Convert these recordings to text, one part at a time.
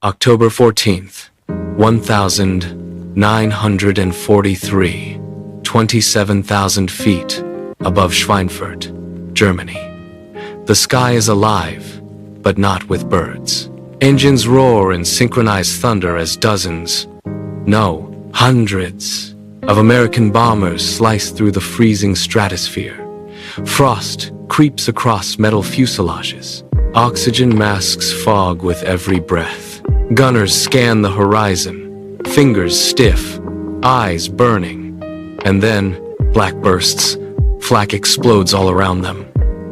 October 14th, 1943, 27,000 feet above Schweinfurt, Germany. The sky is alive, but not with birds. Engines roar in synchronized thunder as dozens, no, hundreds of American bombers slice through the freezing stratosphere. Frost creeps across metal fuselages. Oxygen masks fog with every breath. Gunners scan the horizon, fingers stiff, eyes burning. And then, black bursts, flak explodes all around them.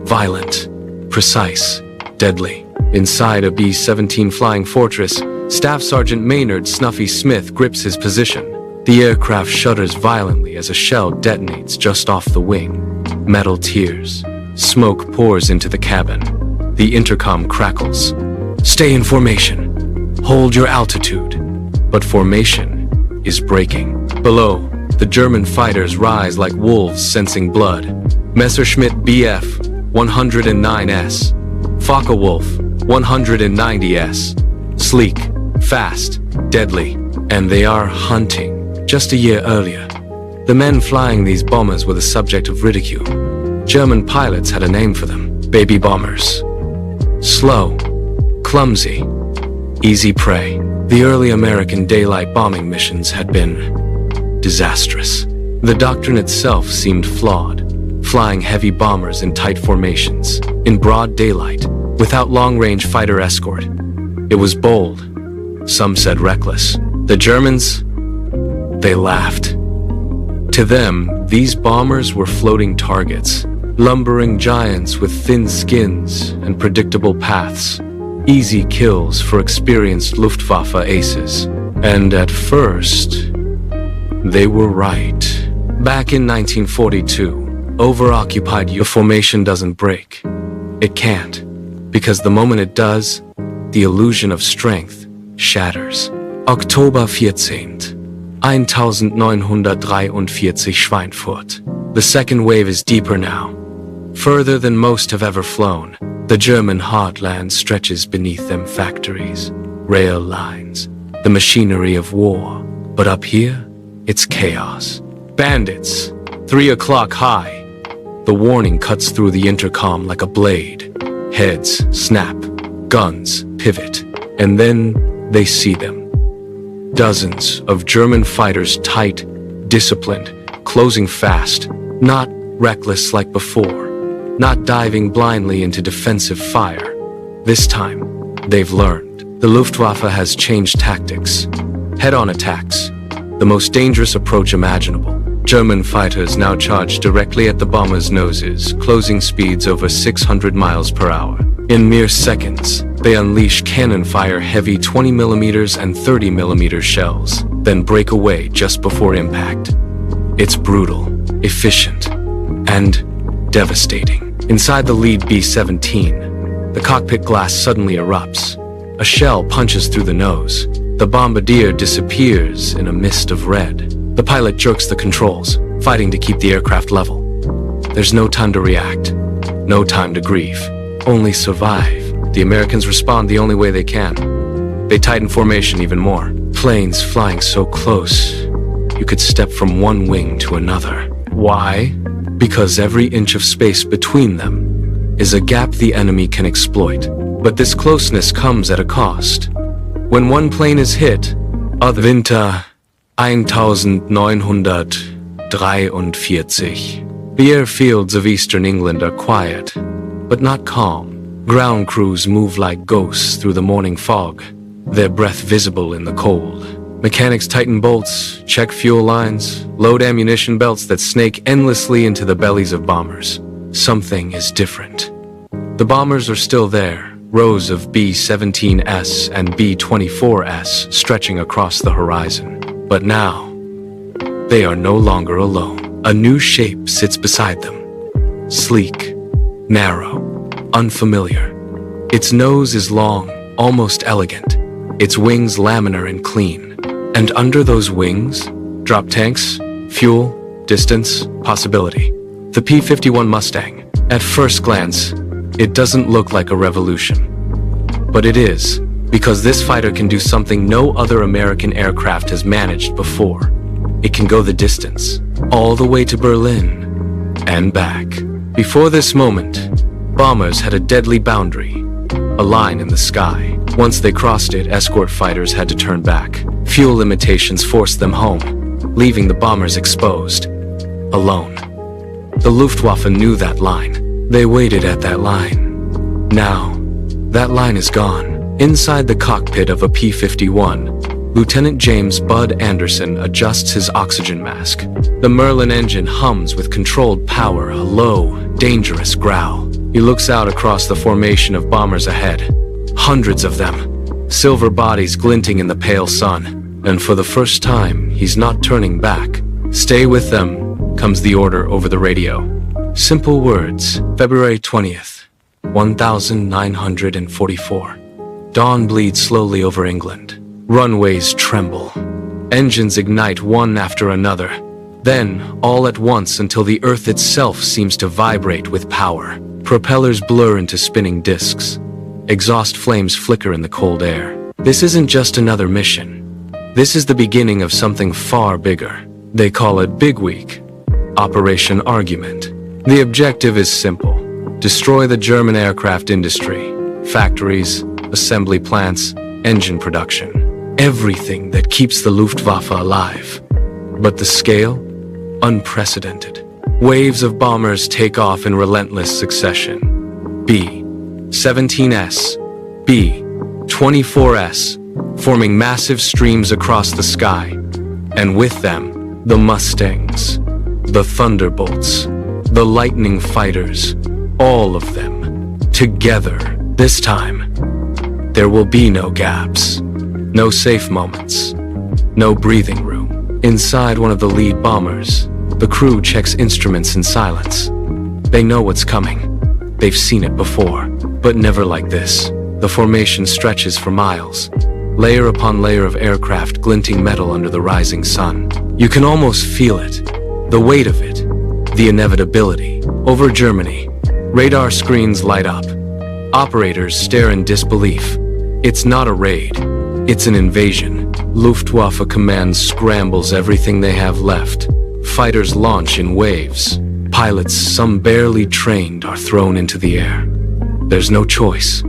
Violent, precise, deadly. Inside a B-17 flying fortress, Staff Sergeant Maynard Snuffy Smith grips his position. The aircraft shudders violently as a shell detonates just off the wing. Metal tears. Smoke pours into the cabin. The intercom crackles. Stay in formation. Hold your altitude. But formation is breaking. Below, the German fighters rise like wolves sensing blood. Messerschmitt Bf 109S. Focke-Wulf 190S. Sleek, fast, deadly, and they are hunting. Just a year earlier, the men flying these bombers were the subject of ridicule. German pilots had a name for them: baby bombers. Slow, clumsy, easy prey. The early American daylight bombing missions had been disastrous. The doctrine itself seemed flawed, flying heavy bombers in tight formations, in broad daylight, without long-range fighter escort. It was bold. Some said reckless. The Germans, they laughed. To them, these bombers were floating targets, lumbering giants with thin skins and predictable paths, easy kills for experienced Luftwaffe aces. And at first, they were right. Back in 1942, over-occupied the formation doesn't break. It can't, because the moment it does, the illusion of strength shatters. Oktober 14th, 1943 Schweinfurt. The second wave is deeper now, further than most have ever flown. The German heartland stretches beneath them: factories, rail lines, the machinery of war. But up here, it's chaos. Bandits, 3 o'clock high. The warning cuts through the intercom like a blade. Heads snap, guns pivot, and then they see them. Dozens of German fighters, tight, disciplined, closing fast, not reckless like before, not diving blindly into defensive fire. This time, they've learned. The Luftwaffe has changed tactics. Head-on attacks, the most dangerous approach imaginable. German fighters now charge directly at the bombers' noses, closing speeds over 600 miles per hour. In mere seconds, they unleash cannon fire heavy 20mm and 30mm shells, then break away just before impact. It's brutal, efficient, and devastating. Inside the lead B-17, the cockpit glass suddenly erupts. A shell punches through the nose. The bombardier disappears in a mist of red. The pilot jerks the controls, fighting to keep the aircraft level. There's no time to react, no time to grieve, only survive. The Americans respond the only way they can. They tighten formation even more. Planes flying so close, you could step from one wing to another. Why? Because every inch of space between them is a gap the enemy can exploit. But this closeness comes at a cost. When one plane is hit, Winter 1943. The airfields of eastern England are quiet, but not calm. Ground crews move like ghosts through the morning fog, their breath visible in the cold. Mechanics tighten bolts, check fuel lines, load ammunition belts that snake endlessly into the bellies of bombers. Something is different. The bombers are still there, rows of B-17S and B-24S stretching across the horizon. But now, they are no longer alone. A new shape sits beside them. Sleek, narrow, unfamiliar. Its nose is long, almost elegant. Its wings laminar and clean. And under those wings, drop tanks, fuel, distance, possibility. The P-51 Mustang. At first glance, it doesn't look like a revolution. But it is. Because this fighter can do something no other American aircraft has managed before. It can go the distance, all the way to Berlin and back. Before this moment, bombers had a deadly boundary, a line in the sky. Once they crossed it, escort fighters had to turn back. Fuel limitations forced them home, leaving the bombers exposed, alone. The Luftwaffe knew that line. They waited at that line. Now, that line is gone. Inside the cockpit of a P-51, Lieutenant James Bud Anderson adjusts his oxygen mask. The Merlin engine hums with controlled power, a low, dangerous growl. He looks out across the formation of bombers ahead. Hundreds of them, silver bodies glinting in the pale sun. And for the first time, he's not turning back. Stay with them, comes the order over the radio. Simple words, February 20th, 1944. Dawn bleeds slowly over England. Runways tremble. Engines ignite one after another. Then, all at once until the Earth itself seems to vibrate with power. Propellers blur into spinning discs. Exhaust flames flicker in the cold air. This isn't just another mission. This is the beginning of something far bigger. They call it Big Week. Operation Argument. The objective is simple. Destroy the German aircraft industry. Factories, assembly plants, engine production. Everything that keeps the Luftwaffe alive. But the scale? Unprecedented. Waves of bombers take off in relentless succession. B-17S, B-24S, forming massive streams across the sky. And with them, the Mustangs, the Thunderbolts, the Lightning Fighters, all of them, together. This time, there will be no gaps, no safe moments, no breathing room. Inside one of the lead bombers, the crew checks instruments in silence. They know what's coming. They've seen it before, but never like this. The formation stretches for miles, layer upon layer of aircraft glinting metal under the rising sun. You can almost feel it, the weight of it, the inevitability. Over Germany, radar screens light up. Operators stare in disbelief. It's not a raid, it's an invasion. Luftwaffe command scrambles everything they have left. Fighters launch in waves. Pilots, some barely trained, are thrown into the air. There's no choice.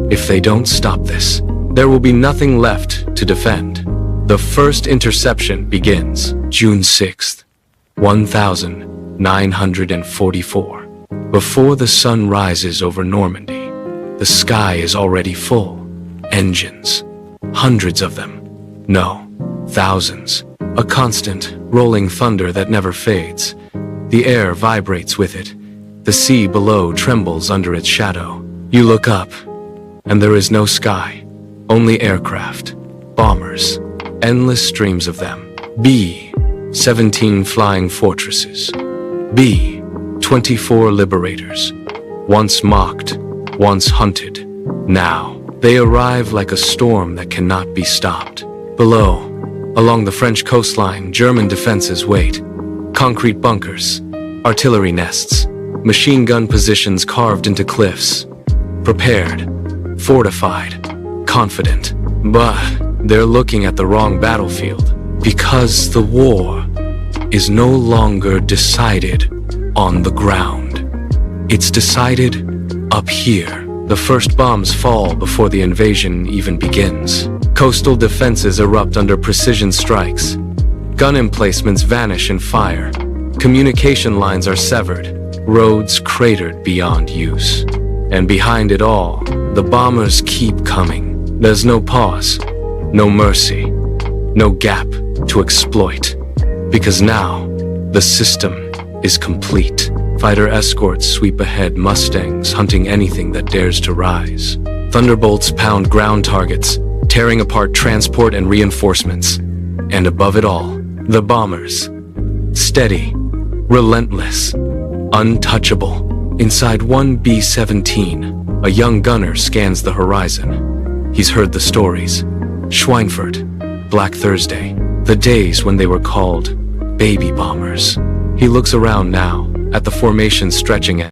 If they don't stop this, there will be nothing left to defend. The first interception begins June 6th, 1944. Before the sun rises over Normandy, the sky is already full. Engines. Hundreds of them. No, thousands. A constant, rolling thunder that never fades. The air vibrates with it. The sea below trembles under its shadow. You look up, and there is no sky. Only aircraft. Bombers. Endless streams of them. B-17 flying fortresses. B-24 liberators. Once mocked, once hunted. Now, they arrive like a storm that cannot be stopped. Below, along the French coastline, German defenses wait. Concrete bunkers, artillery nests, machine gun positions carved into cliffs. Prepared, fortified, confident. But they're looking at the wrong battlefield. Because the war is no longer decided on the ground. It's decided up here. The first bombs fall before the invasion even begins. Coastal defenses erupt under precision strikes. Gun emplacements vanish in fire. Communication lines are severed. Roads cratered beyond use. And behind it all, the bombers keep coming. There's no pause, no mercy, no gap to exploit. Because now, the system is complete. Fighter escorts sweep ahead, Mustangs hunting anything that dares to rise. Thunderbolts pound ground targets, tearing apart transport and reinforcements. And above it all, the bombers. Steady, relentless, untouchable. Inside one B-17, a young gunner scans the horizon. He's heard the stories. Schweinfurt, Black Thursday, the days when they were called baby bombers. He looks around now, at the formation stretching